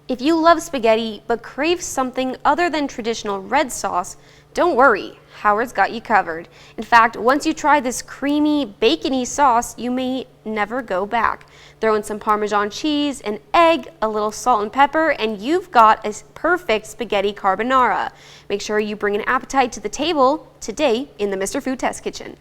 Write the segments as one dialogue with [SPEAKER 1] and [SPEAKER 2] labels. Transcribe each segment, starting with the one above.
[SPEAKER 1] If you love spaghetti but crave something other than traditional red sauce, don't worry, Howard's got you covered. In fact, once you try this creamy, bacony sauce, you may never go back. Throw in some Parmesan cheese, an egg, a little salt and pepper, and you've got a perfect spaghetti carbonara. Make sure you bring an appetite to the table today in the Mr. Food Test Kitchen.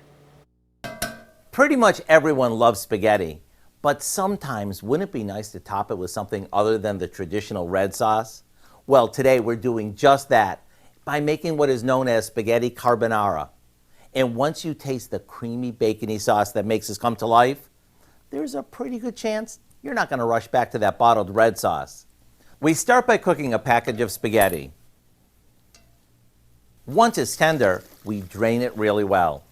[SPEAKER 2] Pretty much everyone loves spaghetti, but sometimes wouldn't it be nice to top it with something other than the traditional red sauce? Well, today we're doing just that by making what is known as spaghetti carbonara. And once you taste the creamy bacony sauce that makes this come to life, there's a pretty good chance you're not going to rush back to that bottled red sauce. We start by cooking a package of spaghetti. Once it's tender, we drain it really well.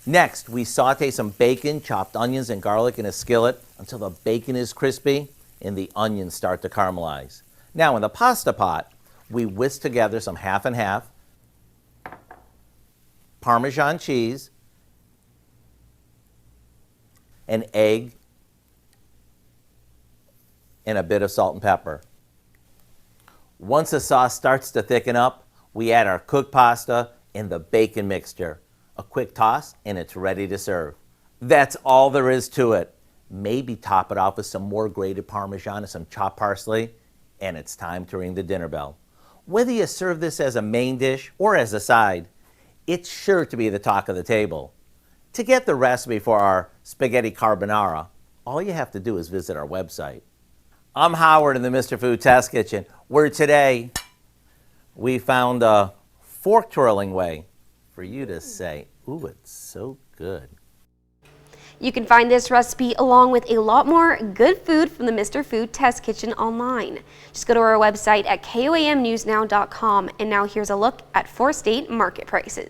[SPEAKER 2] Next, we saute some bacon, chopped onions, and garlic in a skillet until the bacon is crispy and the onions start to caramelize. Now, in the pasta pot, we whisk together some half and half, Parmesan cheese, an egg, and a bit of salt and pepper. Once the sauce starts to thicken up, we add our cooked pasta and the bacon mixture. A quick toss and it's ready to serve. That's all there is to it. Maybe top it off with some more grated Parmesan and some chopped parsley, and it's time to ring the dinner bell. Whether you serve this as a main dish or as a side, it's sure to be the talk of the table. To get the recipe for our spaghetti carbonara, all you have to do is visit our website. I'm Howard in the Mr. Food Test Kitchen, where today we found a fork twirling way for you to say, ooh, it's so good.
[SPEAKER 1] You can find this recipe along with a lot more good food from the Mr. Food Test Kitchen online. Just go to our website at koamnewsnow.com, and now here's a look at 4-state market prices.